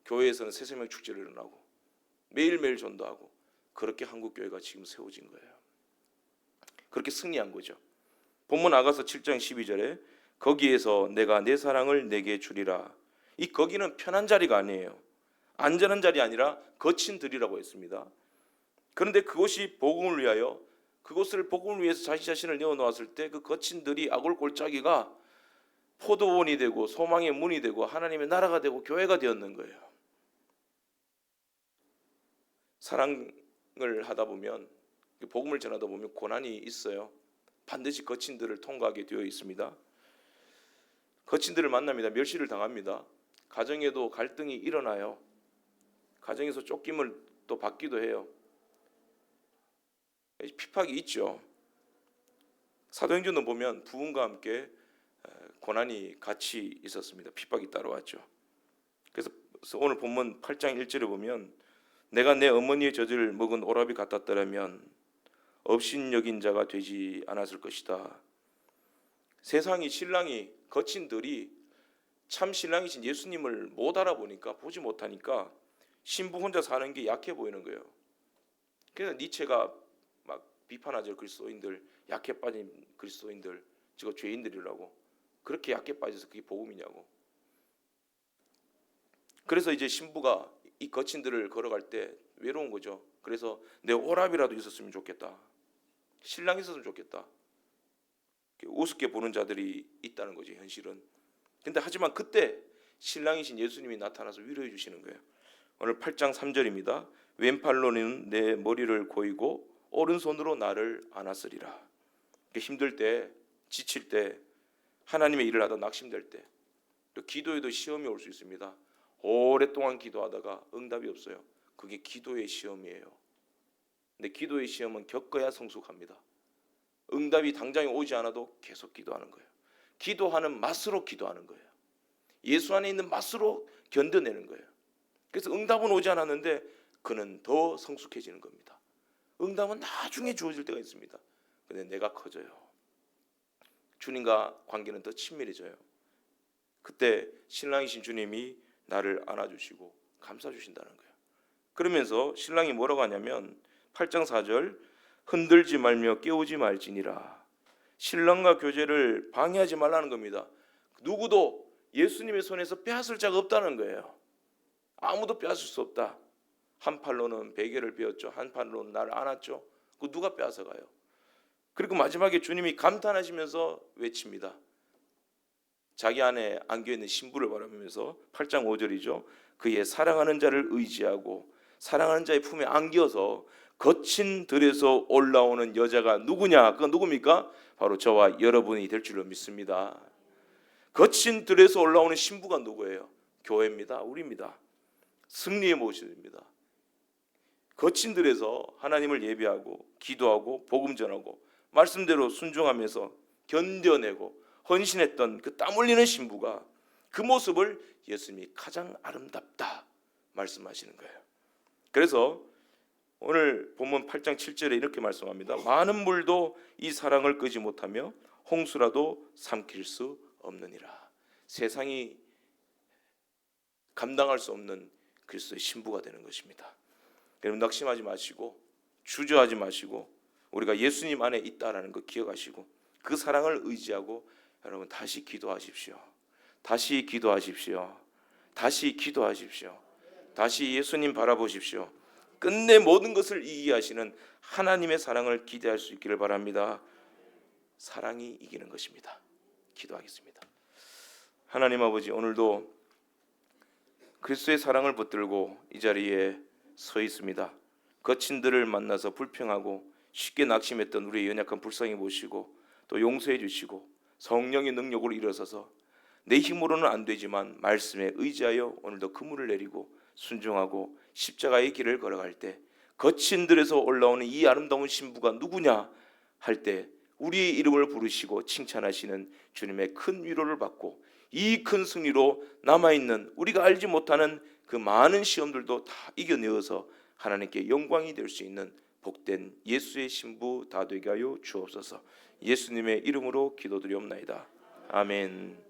교회에서는 새생명 축제를 일어나고 매일매일 전도하고, 그렇게 한국교회가 지금 세워진 거예요. 그렇게 승리한 거죠. 본문 아가서 7장 12절에 거기에서 내가 내 사랑을 내게 주리라. 이 거기는 편한 자리가 아니에요. 안전한 자리 아니라 거친 들이라고 했습니다. 그런데 그것이 복음을 위하여, 그것을 복음을 위해서 자신 자신을 내어놓았을 때 그 거친 들이 아골골짜기가 포도원이 되고 소망의 문이 되고 하나님의 나라가 되고 교회가 되었는 거예요. 사랑을 하다 보면, 복음을 전하다 보면 고난이 있어요. 반드시 거친 들을 통과하게 되어 있습니다. 거친 들을 만납니다. 멸시를 당합니다. 가정에도 갈등이 일어나요. 가정에서 쫓김을 또 받기도 해요. 핍박이 있죠. 사도행전도 보면 부흥과 함께 고난이 같이 있었습니다. 핍박이 따라왔죠. 그래서 오늘 본문 8장 1절에 보면 내가 내 어머니의 젖을 먹은 오라비 같았더라면 업신여긴 자가 되지 않았을 것이다. 세상이, 신랑이, 거친 들이 참 신랑이신 예수님을 못 알아보니까, 보지 못하니까 신부 혼자 사는 게 약해 보이는 거예요. 그래서 니체가 막 비판하죠. 그리스도인들, 약해 빠진 그리스도인들, 저거 죄인들이라고. 그렇게 약해 빠져서 그게 복음이냐고. 그래서 이제 신부가 이 거친 들을 걸어갈 때 외로운 거죠. 그래서 내 오랍이라도 있었으면 좋겠다. 신랑이 있었으면 좋겠다. 우습게 보는 자들이 있다는 거죠, 현실은. 근데 하지만 그때 신랑이신 예수님이 나타나서 위로해 주시는 거예요. 오늘 8장 3절입니다. 왼팔로는 내 머리를 고이고 오른손으로 나를 안았으리라. 힘들 때, 지칠 때, 하나님의 일을 하다 낙심될 때, 또 기도에도 시험이 올 수 있습니다. 오랫동안 기도하다가 응답이 없어요. 그게 기도의 시험이에요. 근데 기도의 시험은 겪어야 성숙합니다. 응답이 당장에 오지 않아도 계속 기도하는 거예요. 기도하는 맛으로 기도하는 거예요. 예수 안에 있는 맛으로 견뎌내는 거예요. 그래서 응답은 오지 않았는데 그는 더 성숙해지는 겁니다. 응답은 나중에 주어질 때가 있습니다. 근데 내가 커져요. 주님과 관계는 더 친밀해져요. 그때 신랑이신 주님이 나를 안아주시고 감싸주신다는 거예요. 그러면서 신랑이 뭐라고 하냐면 8장 4절 흔들지 말며 깨우지 말지니라. 신랑과 교제를 방해하지 말라는 겁니다. 누구도 예수님의 손에서 빼앗을 자가 없다는 거예요. 아무도 빼앗을 수 없다. 한 팔로는 베개를 베었죠. 한 팔로는 나를 안았죠. 그 누가 빼앗아가요? 그리고 마지막에 주님이 감탄하시면서 외칩니다. 자기 안에 안겨있는 신부를 바라보면서 8장 5절이죠. 그의 사랑하는 자를 의지하고 사랑하는 자의 품에 안겨서 거친 들에서 올라오는 여자가 누구냐? 그건 누굽니까? 바로 저와 여러분이 될 줄로 믿습니다. 거친 들에서 올라오는 신부가 누구예요? 교회입니다. 우리입니다. 승리의 모습입니다. 거친 들에서 하나님을 예배하고 기도하고 복음 전하고 말씀대로 순종하면서 견뎌내고 헌신했던 그 땀 흘리는 신부가, 그 모습을 예수님이 가장 아름답다 말씀하시는 거예요. 그래서 오늘 본문 8장 7절에 이렇게 말씀합니다. 많은 물도 이 사랑을 끄지 못하며 홍수라도 삼킬 수 없느니라. 세상이 감당할 수 없는 그리스도의 신부가 되는 것입니다. 여러분 낙심하지 마시고 주저하지 마시고 우리가 예수님 안에 있다라는 거 기억하시고 그 사랑을 의지하고 여러분 다시 기도하십시오. 다시 기도하십시오. 다시 기도하십시오. 다시 예수님 바라보십시오. 끝내 모든 것을 이기게 하시는 하나님의 사랑을 기대할 수 있기를 바랍니다. 사랑이 이기는 것입니다. 기도하겠습니다. 하나님 아버지, 오늘도 그리스도의 사랑을 붙들고 이 자리에 서 있습니다. 거친들을 만나서 불평하고 쉽게 낙심했던 우리의 연약한 불쌍히 보시고 또 용서해 주시고 성령의 능력으로 일어서서 내 힘으로는 안 되지만 말씀에 의지하여 오늘도 그물을 내리고 순종하고 십자가의 길을 걸어갈 때 거친 들에서 올라오는 이 아름다운 신부가 누구냐 할 때 우리의 이름을 부르시고 칭찬하시는 주님의 큰 위로를 받고 이 큰 승리로 남아있는 우리가 알지 못하는 그 많은 시험들도 다 이겨내어서 하나님께 영광이 될 수 있는 복된 예수의 신부 다 되게 하여 주옵소서. 예수님의 이름으로 기도드리옵나이다. 아멘.